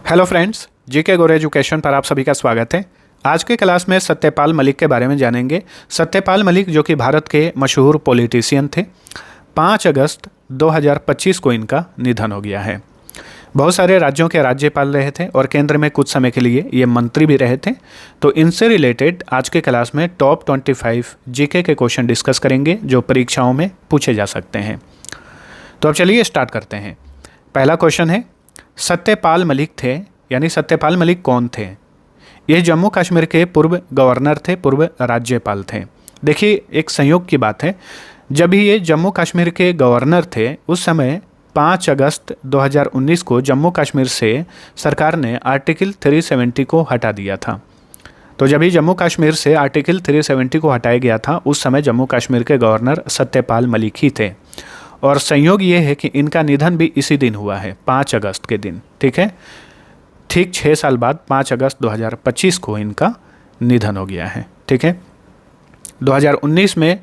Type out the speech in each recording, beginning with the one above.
Hello friends, GK गौर education पर आप सभी का स्वागत है। आज के क्लास में सत्यपाल मलिक के बारे में जानेंगे। सत्यपाल मलिक जो कि भारत के मशहूर पॉलिटिशियन थे। 5 अगस्त 2025 को इनका निधन हो गया है। बहुत सारे राज्यों के राज्यपाल रहे थे और केंद्र में कुछ समय के लिए ये मंत्री भी रहे थे। तो इनसे रिलेटेड आज के क्लास में टॉप 25 जीके के क्वेश्चन डिस्कस करेंगे जो परीक्षाओं में पूछे जा सकते हैं। तो अब चलिए स्टार्ट करते हैं। पहला क्वेश्चन है, सत्यपाल मलिक थे यानी सत्यपाल मलिक कौन थे? ये जम्मू कश्मीर के पूर्व गवर्नर थे, पूर्व राज्यपाल थे। देखिए, एक संयोग की बात है, जब भी ये जम्मू कश्मीर के गवर्नर थे उस समय 5 अगस्त 2019 को जम्मू कश्मीर से सरकार ने आर्टिकल 370 को हटा दिया था। तो जब ही जम्मू कश्मीर से आर्टिकल 370 को हटाया गया था उस समय जम्मू कश्मीर के गवर्नर सत्यपाल मलिक ही थे। और संयोग ये है कि इनका निधन भी इसी दिन हुआ है, 5 अगस्त के दिन। ठीक है, ठीक 6 साल बाद 5 अगस्त 2025 को इनका निधन हो गया है। ठीक है, 2019 में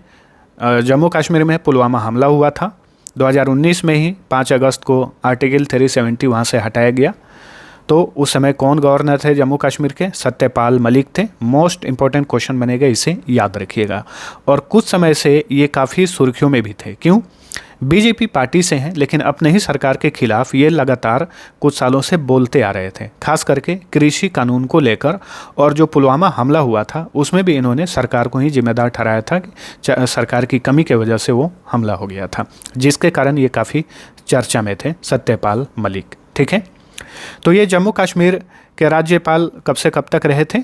जम्मू कश्मीर में पुलवामा हमला हुआ था। 2019 में ही 5 अगस्त को आर्टिकल 370 वहाँ से हटाया गया। तो उस समय कौन गवर्नर थे जम्मू कश्मीर के? सत्यपाल मलिक थे। मोस्ट इंपॉर्टेंट क्वेश्चन बनेगा, इसे याद रखिएगा। और कुछ समय से ये काफ़ी सुर्खियों में भी थे। क्यों? बीजेपी पार्टी से हैं, लेकिन अपने ही सरकार के खिलाफ ये लगातार कुछ सालों से बोलते आ रहे थे, खास करके कृषि कानून को लेकर। और जो पुलवामा हमला हुआ था उसमें भी इन्होंने सरकार को ही जिम्मेदार ठहराया था कि सरकार की कमी की वजह से वो हमला हो गया था, जिसके कारण ये काफ़ी चर्चा में थे सत्यपाल मलिक। ठीक है, तो ये जम्मू कश्मीर के राज्यपाल कब से कब तक रहे थे?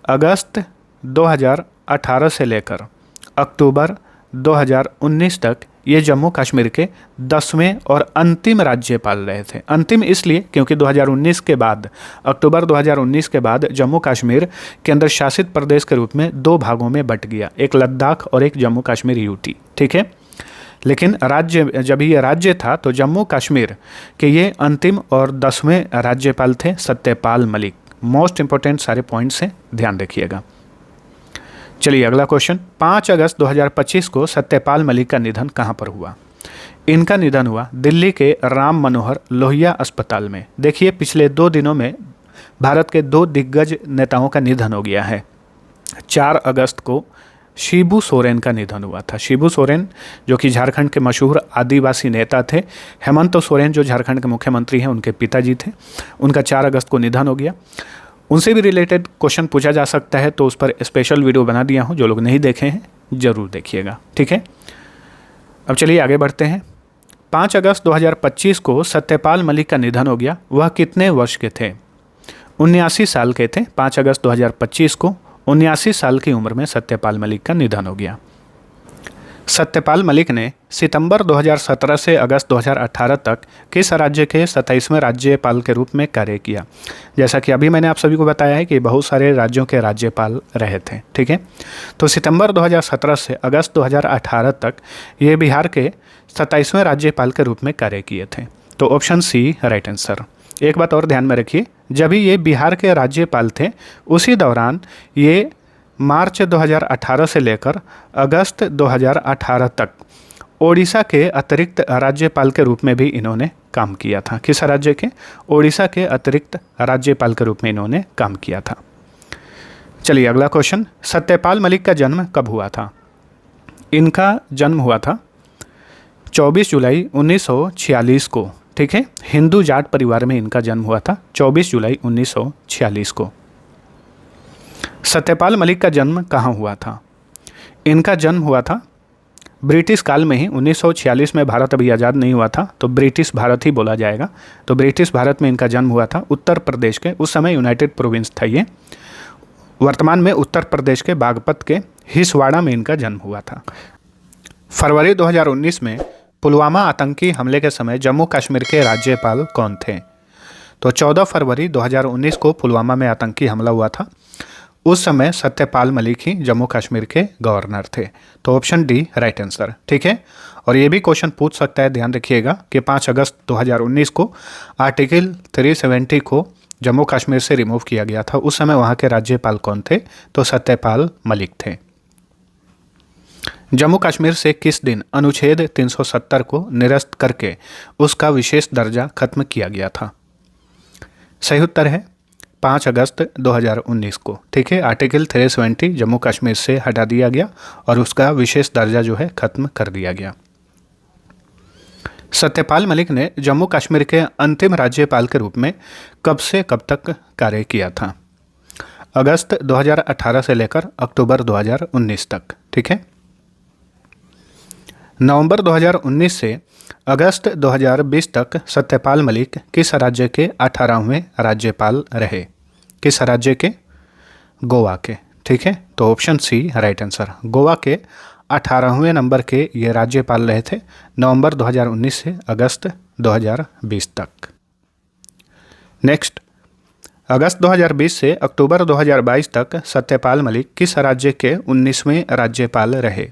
अगस्त 2018 से लेकर अक्टूबर 2019 तक ये जम्मू कश्मीर के 10वें और अंतिम राज्यपाल रहे थे। अंतिम इसलिए क्योंकि 2019 के बाद, अक्टूबर 2019 के बाद जम्मू कश्मीर केंद्र शासित प्रदेश के रूप में 2 भागों में बंट गया, एक लद्दाख और एक जम्मू कश्मीर यूटी। ठीक है, लेकिन राज्य, जब ये राज्य था तो जम्मू कश्मीर के ये अंतिम और 10वें राज्यपाल थे सत्यपाल मलिक। मोस्ट इंपॉर्टेंट सारे पॉइंट्स हैं, ध्यान रखिएगा। चलिए अगला क्वेश्चन, 5 अगस्त 2025 को सत्यपाल मलिक का निधन कहाँ पर हुआ? इनका निधन हुआ दिल्ली के राम मनोहर लोहिया अस्पताल में। देखिए, पिछले 2 दिनों में भारत के 2 दिग्गज नेताओं का निधन हो गया है। 4 अगस्त को शिबू सोरेन का निधन हुआ था। शिबू सोरेन जो कि झारखंड के मशहूर आदिवासी नेता थे। हेमंत सोरेन जो झारखंड के मुख्यमंत्री हैं, उनके पिताजी थे। उनका 4 अगस्त को निधन हो गया। उनसे भी रिलेटेड क्वेश्चन पूछा जा सकता है, तो उस पर स्पेशल वीडियो बना दिया हूँ, जो लोग नहीं देखे हैं ज़रूर देखिएगा। ठीक है, अब चलिए आगे बढ़ते हैं। 5 अगस्त 2025 को सत्यपाल मलिक का निधन हो गया। वह कितने वर्ष के थे? 79 साल के थे। 5 अगस्त 2025 को 79 साल की उम्र में सत्यपाल मलिक का निधन हो गया। सत्यपाल मलिक ने सितंबर 2017 से अगस्त 2018 तक किस राज्य के 27वें राज्यपाल के रूप में कार्य किया? जैसा कि अभी मैंने आप सभी को बताया है कि बहुत सारे राज्यों के राज्यपाल रहे थे। ठीक है, तो सितंबर 2017 से अगस्त 2018 तक ये बिहार के 27वें राज्यपाल के रूप में कार्य किए थे। तो ऑप्शन सी राइट आंसर। एक बात और ध्यान में रखिए, जब भी ये बिहार के राज्यपाल थे उसी दौरान ये मार्च 2018 से लेकर अगस्त 2018 तक ओडिशा के अतिरिक्त राज्यपाल के रूप में भी इन्होंने काम किया था। किस राज्य के? ओडिशा के अतिरिक्त राज्यपाल के रूप में इन्होंने काम किया था। चलिए अगला क्वेश्चन, सत्यपाल मलिक का जन्म कब हुआ था? इनका जन्म हुआ था 24 जुलाई 1946 को। ठीक है, हिंदू जाट परिवार में इनका जन्म हुआ था 24 जुलाई 1946 को। सत्यपाल मलिक का जन्म कहाँ हुआ था? इनका जन्म हुआ था ब्रिटिश काल में ही। 1946 में भारत अभी आज़ाद नहीं हुआ था, तो ब्रिटिश भारत ही बोला जाएगा। तो ब्रिटिश भारत में इनका जन्म हुआ था, उत्तर प्रदेश के, उस समय यूनाइटेड प्रोविंस था ये। वर्तमान में उत्तर प्रदेश के बागपत के हिसवाड़ा में इनका जन्म हुआ था। फरवरी 2019 में पुलवामा आतंकी हमले के समय जम्मू कश्मीर के राज्यपाल कौन थे? तो 14 फरवरी 2019 को पुलवामा में आतंकी हमला हुआ था। उस समय सत्यपाल मलिक ही जम्मू कश्मीर के गवर्नर थे। तो ऑप्शन डी राइट आंसर। ठीक है, और ये भी क्वेश्चन पूछ सकता है, ध्यान रखिएगा कि 5 अगस्त 2019 को आर्टिकल 370 को जम्मू कश्मीर से रिमूव किया गया था। उस समय वहाँ के राज्यपाल कौन थे? तो सत्यपाल मलिक थे। जम्मू कश्मीर से किस दिन अनुच्छेद 370 को निरस्त करके उसका विशेष दर्जा खत्म किया गया था? सही उत्तर है 5 अगस्त 2019 को। ठीक है, आर्टिकल 370 जम्मू कश्मीर से हटा दिया गया और उसका विशेष दर्जा जो है खत्म कर दिया गया। सत्यपाल मलिक ने जम्मू कश्मीर के अंतिम राज्यपाल के रूप में कब से कब तक कार्य किया था? अगस्त 2018 से लेकर अक्टूबर 2019 तक। ठीक है, नवंबर 2019 से अगस्त 2020 तक सत्यपाल मलिक किस राज्य के 18वें राज्यपाल रहे? किस राज्य के? गोवा के। ठीक है, तो option C right answer. Goa के 18वें नंबर के ये राज्यपाल रहे थे नवंबर 2019 से अगस्त 2020 तक। नेक्स्ट, अगस्त 2020 से अक्टूबर 2022 तक सत्यपाल मलिक किस राज्य के 19वें राज्यपाल रहे?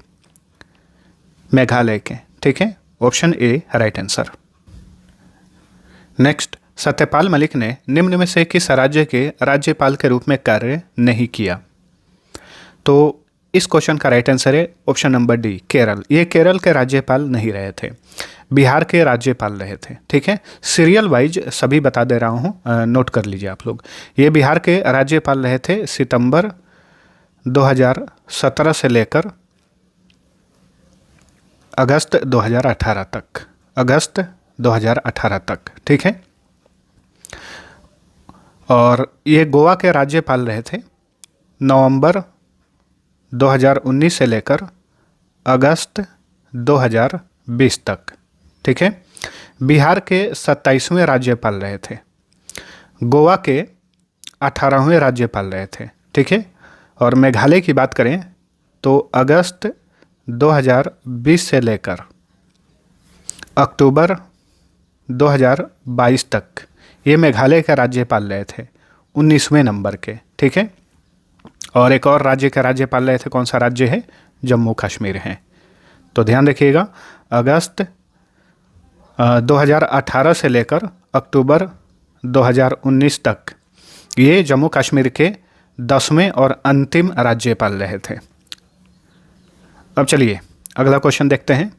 मेघालय के। ठीक है, option A right answer. Next, Satyapal Malik ने निम्न में से किस राज्य के राज्यपाल के रूप में कार्य नहीं किया? तो इस क्वेश्चन का राइट आंसर है ऑप्शन नंबर डी, केरल। ये केरल के राज्यपाल नहीं रहे थे, बिहार के राज्यपाल रहे थे। ठीक है, सीरियल वाइज सभी बता दे रहा हूँ, नोट कर लीजिए आप लोग। ये बिहार के राज्यपाल रहे थे सितंबर 2017 से लेकर अगस्त 2018 तक। अगस्त 2018 तक। ठीक है, और ये गोवा के राज्यपाल रहे थे नवंबर 2019 से लेकर अगस्त 2020 तक। ठीक है, बिहार के 27वें राज्यपाल रहे थे, गोवा के 18वें राज्यपाल रहे थे। ठीक है, और मेघालय की बात करें तो अगस्त 2020 से लेकर अक्टूबर 2022 तक ये मेघालय के राज्यपाल रहे थे 19वें नंबर के। ठीक है, और एक और राज्य के राज्यपाल रहे थे, कौन सा राज्य है? जम्मू कश्मीर है। तो ध्यान रखिएगा, अगस्त 2018 से लेकर अक्टूबर 2019 तक ये जम्मू कश्मीर के 10वें और अंतिम राज्यपाल रहे थे। अब चलिए अगला क्वेश्चन देखते हैं।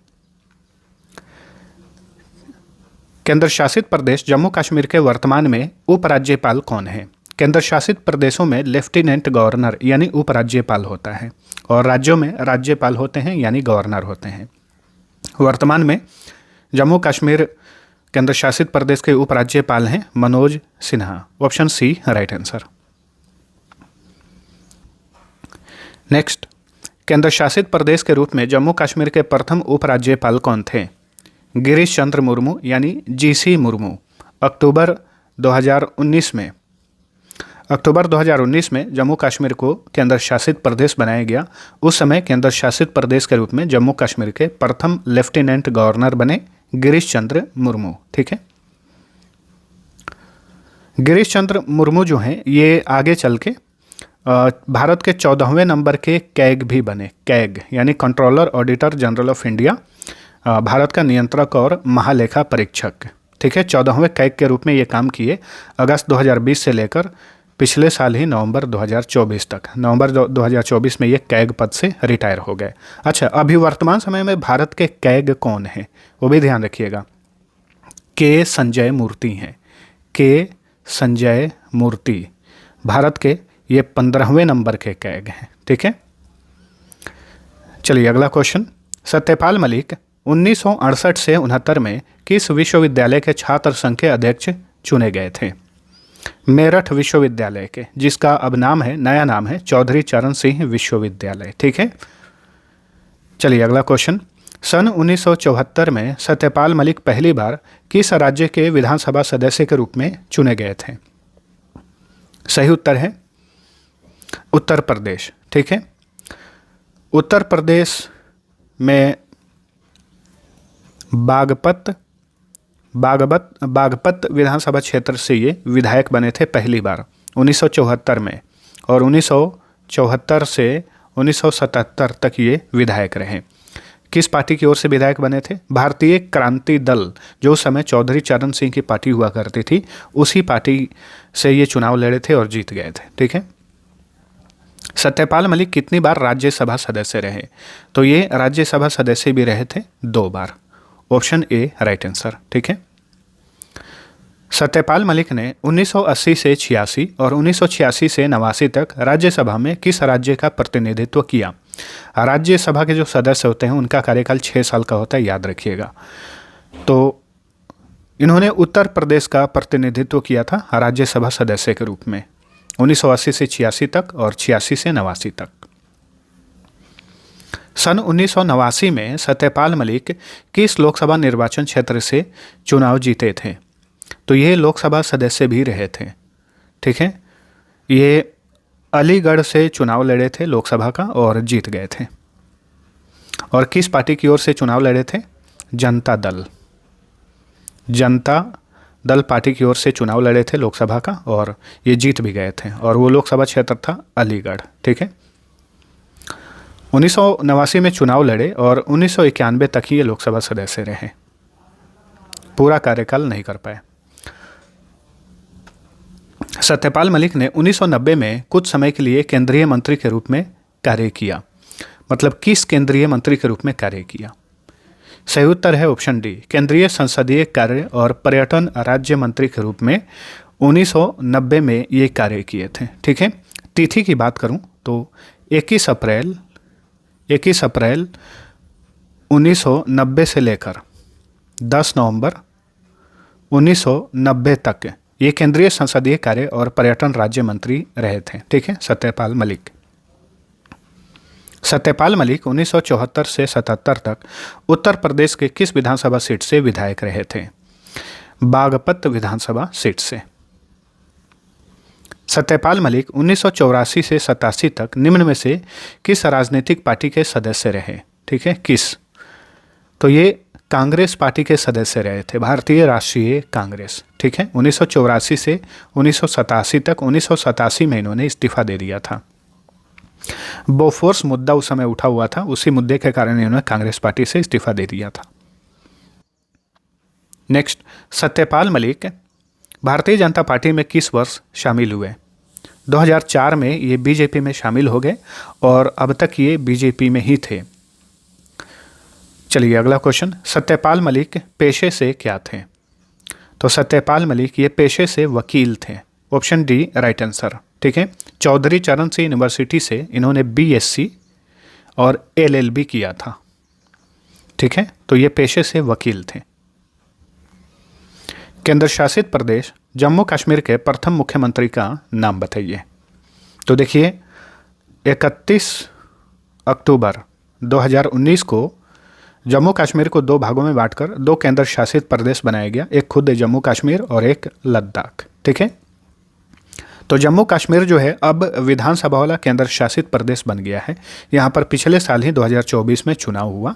केंद्र शासित प्रदेश जम्मू कश्मीर के वर्तमान में उपराज्यपाल कौन है? केंद्र शासित प्रदेशों में लेफ्टिनेंट गवर्नर यानी उपराज्यपाल होता है और राज्यों में राज्यपाल होते हैं यानी गवर्नर होते हैं। वर्तमान में जम्मू कश्मीर केंद्र शासित प्रदेश के उपराज्यपाल हैं Manoj Sinha. Option C right answer. Next, केंद्र शासित प्रदेश के रूप में जम्मू कश्मीर के प्रथम उपराज्यपाल कौन थे? गिरीश चंद्र मुर्मू यानी जीसी मुर्मू। अक्टूबर 2019 में जम्मू कश्मीर को केंद्र शासित प्रदेश बनाया गया। उस समय केंद्र शासित प्रदेश के रूप में जम्मू कश्मीर के प्रथम लेफ्टिनेंट गवर्नर बने गिरीश चंद्र मुर्मू। ठीक है, गिरीश चंद्र मुर्मू जो हैं ये आगे चल के भारत के 14वें नंबर के कैग भी बने। कैग यानी controller auditor general of India, Bharat का नियंत्रक और महालेखा परीक्षक। ठीक है, 14वें कैग के रूप में ये काम किए अगस्त 2020 से लेकर पिछले साल ही नवंबर 2024 तक। नवंबर 2024 में ये कैग पद से रिटायर हो गए। अच्छा, अभी वर्तमान समय में भारत के कैग कौन है वो भी ध्यान रखिएगा। के संजय मूर्ति हैं। के संजय मूर्ति भारत के ये 15वें नंबर के कैग हैं। ठीक है, चलिए अगला क्वेश्चन। सत्यपाल मलिक 1968 से 69 में किस विश्वविद्यालय के छात्र संघ के अध्यक्ष चुने गए थे? मेरठ विश्वविद्यालय के, जिसका अब नाम है, नया नाम है चौधरी चरण सिंह विश्वविद्यालय। ठीक है, चलिए अगला क्वेश्चन। सन 1974 में सत्यपाल मलिक पहली बार किस राज्य के विधानसभा सदस्य के रूप में चुने गए थे? सही उत्तर है उत्तर प्रदेश। ठीक है, उत्तर प्रदेश में बागपत विधानसभा क्षेत्र से ये विधायक बने थे पहली बार 1974 में, और 1974 से 1977 तक ये विधायक रहे। किस पार्टी की ओर से विधायक बने थे? भारतीय क्रांति दल, जो उस समय चौधरी चरण सिंह की पार्टी हुआ करती थी, उसी पार्टी से ये चुनाव लड़े थे और जीत गए थे। ठीक है, सत्यपाल मलिक कितनी बार राज्यसभा सदस्य रहे? तो ये राज्यसभा सदस्य भी रहे थे 2 बार। Option A right answer. ठीक है, सत्यपाल मलिक ने 1980 से 86 और 1986 से 89 तक राज्यसभा में किस राज्य का प्रतिनिधित्व किया? राज्यसभा के जो सदस्य होते हैं उनका कार्यकाल 6 साल का होता है, याद रखिएगा। तो इन्होंने उत्तर प्रदेश का प्रतिनिधित्व किया था राज्यसभा सदस्य के रूप में 1980 से 86 तक और 86 से 89 तक। सन 1989 में सत्यपाल मलिक किस लोकसभा निर्वाचन क्षेत्र से चुनाव जीते थे? तो ये लोकसभा सदस्य भी रहे थे, ठीक है। ये अलीगढ़ से चुनाव लड़े थे लोकसभा का और जीत गए थे। और किस पार्टी की ओर से चुनाव लड़े थे? जनता दल पार्टी की ओर से चुनाव लड़े थे लोकसभा का और ये जीत भी गए थे। और वो लोकसभा क्षेत्र था अलीगढ़, ठीक है। 1989 में चुनाव लड़े और 1991 तक ही ये लोकसभा सदस्य रहे, पूरा कार्यकाल नहीं कर पाए। सत्यपाल मलिक ने 1990 में कुछ समय के लिए केंद्रीय मंत्री के रूप में कार्य किया। मतलब किस केंद्रीय मंत्री के रूप में कार्य किया? सही उत्तर है ऑप्शन डी, केंद्रीय संसदीय कार्य और पर्यटन राज्य मंत्री के रूप में 1990 में ये कार्य किए थे, ठीक है। तिथि की बात करूं तो 21 अप्रैल 1990 से लेकर 10 नवंबर 1990 तक ये केंद्रीय संसदीय कार्य और पर्यटन राज्य मंत्री रहे थे, ठीक है, सत्यपाल मलिक। सत्यपाल मलिक 1974 से 77 तक उत्तर प्रदेश के किस विधानसभा सीट से विधायक रहे थे? बागपत विधानसभा सीट से। सत्यपाल मलिक 1984 से 87 तक निम्न में से किस राजनीतिक पार्टी के सदस्य रहे? ठीक है, किस? तो ये कांग्रेस पार्टी के सदस्य रहे थे, भारतीय राष्ट्रीय कांग्रेस, ठीक है। 1984 से 1987 तक 1987 में इन्होंने इस्तीफा दे दिया था। बोफोर्स मुद्दा उस समय उठा हुआ था, उसी मुद्दे के कारण इन्होंने कांग्रेस पार्टी से इस्तीफा दे दिया था। नेक्स्ट, सत्यपाल मलिक भारतीय जनता पार्टी में किस वर्ष शामिल हुए? 2004 में ये बीजेपी में शामिल हो गए और अब तक ये बीजेपी में ही थे। चलिए अगला क्वेश्चन, सत्यपाल मलिक पेशे से क्या थे? तो सत्यपाल मलिक ये पेशे से वकील थे, ऑप्शन डी राइट आंसर, ठीक है। चौधरी चरण सिंह यूनिवर्सिटी से इन्होंने बीएससी और एलएलबी किया था, ठीक है। तो ये पेशे से वकील थे। केंद्र शासित प्रदेश जम्मू कश्मीर के प्रथम मुख्यमंत्री का नाम बताइए। तो देखिए 31 अक्टूबर 2019 को जम्मू कश्मीर को दो भागों में बांटकर दो केंद्र शासित प्रदेश बनाया गया, एक खुद जम्मू कश्मीर और एक लद्दाख, ठीक है। तो जम्मू कश्मीर जो है अब विधानसभा वाला केंद्र शासित प्रदेश बन गया है। यहाँ पर पिछले साल ही 2024 में चुनाव हुआ।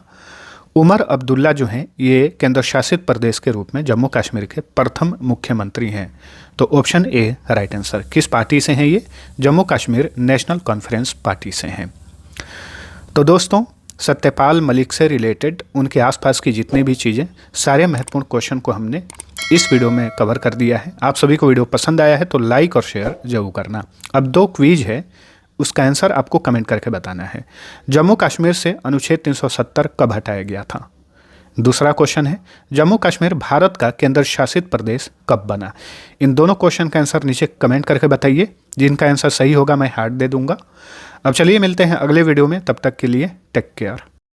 उमर अब्दुल्ला जो हैं ये केंद्र शासित प्रदेश के रूप में जम्मू कश्मीर के प्रथम मुख्यमंत्री हैं। तो ऑप्शन ए राइट आंसर। किस पार्टी से हैं ये? Jammu Kashmir national conference party से हैं। तो दोस्तों, सत्यपाल मलिक से रिलेटेड उनके आसपास की जितनी भी चीज़ें, सारे महत्वपूर्ण क्वेश्चन को हमने इस वीडियो में कवर कर दिया है। आप सभी को वीडियो पसंद आया है तो लाइक और शेयर जरूर करना। अब दो क्विज है, उसका आंसर आपको कमेंट करके बताना है। जम्मू कश्मीर से अनुच्छेद 370 कब हटाया गया था? दूसरा क्वेश्चन है, जम्मू कश्मीर भारत का केंद्र शासित प्रदेश कब बना? इन दोनों क्वेश्चन का आंसर नीचे कमेंट करके बताइए। जिनका आंसर सही होगा मैं हार्ट दे दूंगा। अब चलिए मिलते हैं अगले वीडियो में, तब तक के लिए टेक केयर।